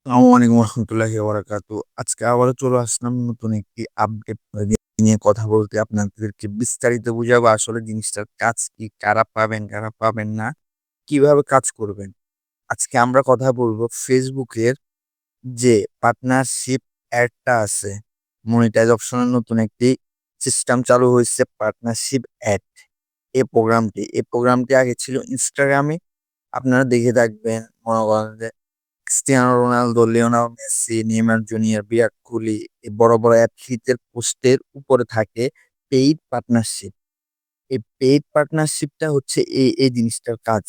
আসসালামু আলাইকুম রহমতুল্লাহি ওয়া বারাকাতুহু। আজকে আবারও চলে আসলাম নতুন একটি আপডেট নিয়ে কথা বলতে। আপনাদেরকে বিস্তারিত বুঝাবো আসলে জিনিসটার কাজ কি, কারা পাবেন, কারা পাবেন না, কিভাবে কাজ করবেন। আজকে আমরা কথা বলবো Facebook এর যে পার্টনারশিপ অ্যাডটা আছে, মনিটাইজ অপশনের নতুন একটি সিস্টেম চালু হয়েছে পার্টনারশিপ অ্যাড। এই প্রোগ্রামটি আগে ছিল Instagram এ। আপনারা দেখে থাকবেন, মনে করেন যে Cristiano Ronaldo, Lionel Messi, Neymar Junior, Virat Kohli এই বড়, বড় অ্যাথলিটদের পোস্টের উপরে থাকে পেইড পার্টনারশিপ। এই পেইড পার্টনারশিপটা হচ্ছে এই জিনিসটার কাজ।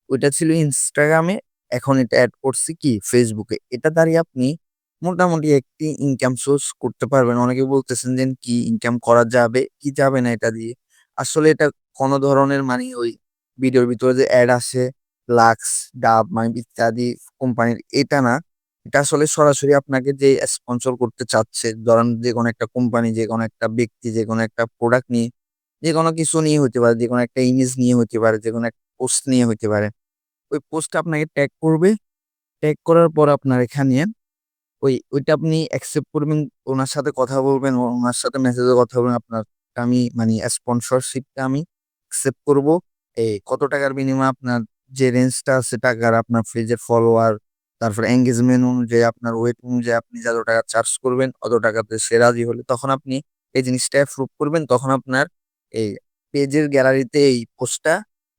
ওইটা ছিল ইনস্টাগ্রামে, এখন এটা এড করছি কি ফেসবুকে। এটা দ্বারা আপনি মোটামুটি একটি ইনকাম সোর্স করতে পারবেন। অনেকে বলতেছেন যে কি ইনকাম করা যাবে কি যাবে না এটা দিয়ে। আসলে এটা কোনো ধরনের মানে ওই ভিডিওর ভিতরে যে অ্যাড আসে লাক্স, ডাব মানে ইত্যাদি কোম্পানির, এটা না। এটা আসলে সরাসরি আপনাকে যে স্পন্সর করতে চাচ্ছে, ধরেন যে কোনো একটা কোম্পানি, যে কোনো একটা ব্যক্তি, যে কোনো একটা প্রোডাক্ট নিয়ে, যেকোনো কিছু নিয়ে হতে পারে, যেকোনো একটা ইমেজ নিয়ে হতে পারে, যেকোনো একটা পোস্ট নিয়ে হতে পারে। ওই পোস্টটা আপনাকে ট্যাগ করবে। ট্যাগ করার পর আপনার এখানে ওইটা আপনি অ্যাকসেপ্ট করবেন, ওনার সাথে কথা বলবেন, ওনার সাথে মেসেজে কথা বলবেন। আপনার আমি মানে স্পন্সরশিপটা আমি অ্যাকসেপ্ট করব। কত টাকার বিনিময়ে আপনার যে রেঞ্জটা আছে টাকার, আপনার পেজের ফলোয়ার, তারপর এঙ্গেজমেন্ট অনুযায়ী, আপনার ওয়েট অনুযায়ী আপনি যত টাকা চার্জ করবেন অত টাকাতে সে রাজি হলে তখন আপনি এই জিনিসটা অ্যাপ্রুভ করবেন। তখন আপনার এই পেজের গ্যালারিতে এই পোস্টটা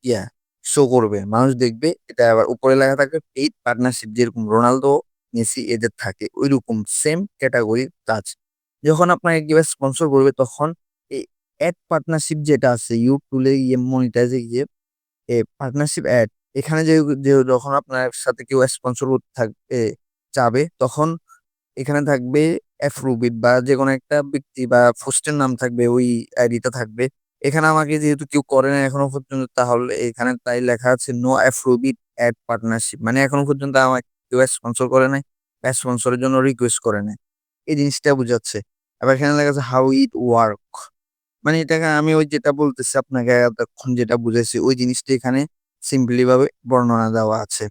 ইয়া শো করবে, মানুষ দেখবে। এটা আবার উপরে লেখা থাকবে পেইড পার্টনারশিপ, যেরকম রোনালদো, মেসি এদের থাকে ওইরকম সেম ক্যাটাগরির কাজ। যখন আপনাকে কেউ স্পন্সর করবে তখন এই অ্যাড পার্টনারশিপ যেটা আছে ইউটিউবে গিয়ে, মনিটাইজে গিয়ে পার্টনারশিপ অ্যাড, এখানে যে যে যখন আপনার সাথে কেউ স্পন্সর করতে থাকবে চাবে, তখন এখানে থাকবে অ্যাপ্রুভ ইট, বা যে কোনো একটা ব্যক্তি বা পোস্টের নাম থাকবে, ওই আইডিটা থাকবে। এখানে আমাকে যেহেতু কেউ করে না এখনো পর্যন্ত, তাহলে এখানে তাই লেখা আছে no approve it add partnership, মানে এখনো পর্যন্ত আমাকে কেউ স্পন্সর করে নাই, স্পন্সরের জন্য রিকোয়েস্ট করে নাই। এই জিনিসটা বুঝাচ্ছে। আবার এখানে লেখা আছে হাউ ইট ওয়ার্ক, মানে এটাকে আমি ওই যেটা বলতেছি আপনাকে এতক্ষণ যেটা বুঝাইছি ওই জিনিসটা এখানে সিম্পলি ভাবে বর্ণনা দেওয়া আছে।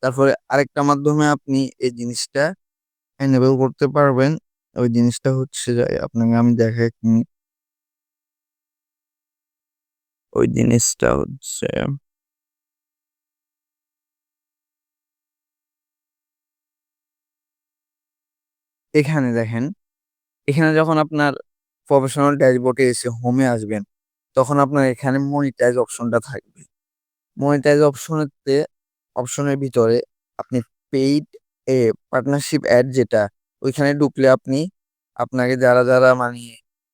তারপরে আরেকটা মাধ্যমে আপনি এই জিনিসটা এনেবল করতে পারবেন। ওই জিনিসটা হচ্ছে যে আপনাকে আমি দেখাই এক মিনিট। ওই জিনিসটা হচ্ছে এখানে দেখেন, এখানে যখন আপনার প্রফেশনাল ড্যাশবোর্ডে এসে হোমে আসবেন, তখন আপনার এখানে মনিটাইজ অপশনটা থাকবে। মনিটাইজ অপশনের ভিতরে আপনি পেইড পার্টনারশিপ অ্যাড যেটা, ওইখানে ঢুকলে আপনি আপনাকে যারা যারা মানে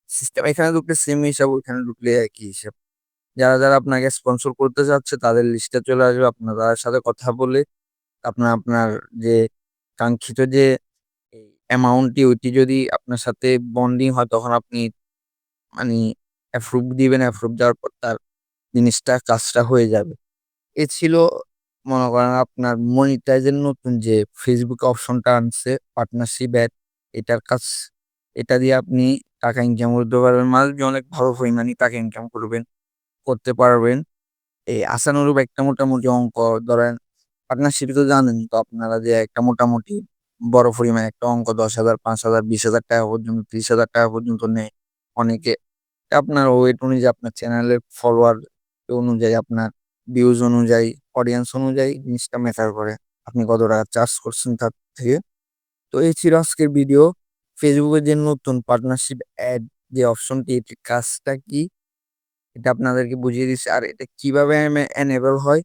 সিস্টেম, এখানে ঢুকলে সেম হিসাব, ওইখানে ঢুকলে একই হিসাব। যারা যারা আপনাকে স্পন্সর করতে চাচ্ছে তাদের লিস্টে চলে আসবে। আপনার তাদের সাথে কথা বলে আপনার আপনার যে কাঙ্ক্ষিত যে অ্যামাউন্টটি, ওইটি যদি আপনার সাথে বন্ডিং হয় তখন আপনি মানে অ্যাপ্রুভ দিবেন। অ্যাপ্রুভ দেওয়ার পর তার জিনিসটা, কাজটা হয়ে যাবে। এ ছিল মনে করেন আপনার মনিটাইজের নতুন যে ফেসবুক অপশনটা আনছে পার্টনারশিপ অ্যাড, এটার কাজ। এটা দিয়ে আপনি টাকা ইনকাম করতে পারবেন, মানুষ অনেক ভালো পরিমাণে টাকা ইনকাম করতে পারবেন। এই আশানুরূপ একটা মোটামুটি অঙ্ক, ধরেন পার্টনারশিপ তো জানেন তো আপনারা, যে একটা মোটামুটি বড় পরিমাণে একটা অঙ্ক 10,000, 5,000, 20,000 টাকা পর্যন্ত, 30,000 টাকা পর্যন্ত নেয় অনেকে। আপনার ওয়েট অনুযায়ী, আপনার চ্যানেলের ফলোয়ার অনুযায়ী, আপনার ভিউজ অনুযায়ী, অডিয়েন্স অনুযায়ী জিনিসটা ম্যাটার করে আপনি কত টাকা চার্জ করছেন তার থেকে। তো এই ছিল আজকের ভিডিও। ফেসবুকের যে নতুন পার্টনারশিপ অ্যাড যে অপশনটি, এটির কাজটা কি এটা আপনাদেরকে বুঝিয়ে দিচ্ছি। আর এটা কিভাবে এনেবল হয়,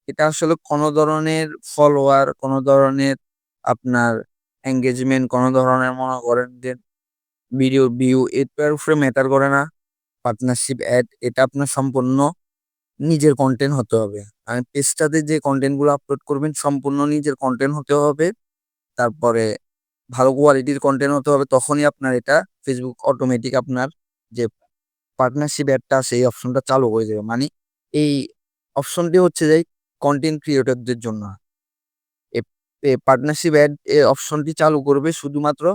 এটা আসলে কোনো ধরনের ফলোয়ার, কোনো ধরনের আপনার এঙ্গেজমেন্ট, কোনো ধরনের মনে করেন যে ভিডিও ভিউ, এটার উপরে ম্যাটার করে না। পার্টনারশিপ অ্যাড এটা আপনার সম্পূর্ণ নিজের কন্টেন্ট হতে হবে। আর পেজটাতে যে কন্টেন্ট গুলো আপলোড করবেন সম্পূর্ণ নিজের কন্টেন্ট হতে হবে। তারপরে ভালো কোয়ালিটির কন্টেন্ট হতে হবে, তখনই আপনার এটা ফেসবুক অটোমেটিক আপনার যে পার্টনারশিপ অ্যাডটা আছে এই অপশনটা চালু হয়ে যাবে। মানে এই অপশনটি হচ্ছে যে কন্টেন্ট ক্রিয়েটরদের জন্য। পার্টনারশিপ অ্যাড এই অপশনটি চালু করবে শুধুমাত্র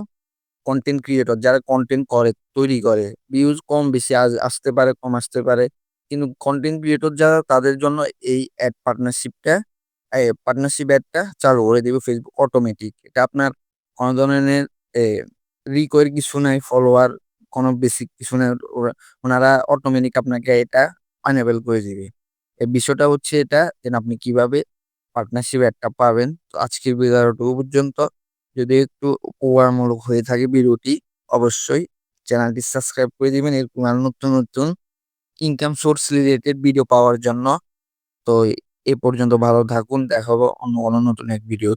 কন্টেন্ট ক্রিয়েটর, যারা কন্টেন্ট করে, তৈরি করে। ভিউজ কম বেশি আসতে পারে, কম আসতে পারে, কিন্তু কন্টেন্ট ক্রিয়েটর যারা, তাদের জন্য এই অ্যাড পার্টনারশিপটা পার্টনারশিপ অ্যাডটা চালু করে দিবে ফেসবুক অটোমেটিক। এটা আপনার কোনো ধরনের এ রিকোয়ের কিছু নাই, ফলোয়ার কোনো বেসিক কিছু নাই। ওনারা অটোমেটিক আপনাকে এটা এনেবল করে দিবে। এই বিষয়টা হচ্ছে এটা দেন আপনি কিভাবে পার্টনারশিপ অ্যাডটা পাবেন। তো আজকের ভিডিওটুকু পর্যন্ত। যদি একটু উপকারমূলক হয়ে থাকে ভিডিওটি, অবশ্যই চ্যানেলটি সাবস্ক্রাইব করে দিবেন এরকম আরো নতুন ইনকাম সোর্স রিলেটেড ভিডিও পাওয়ার জন্য। তো এ পর্যন্ত ভালো থাকুন। দেখা হবে অন্য কোনো নতুন এক ভিডিও।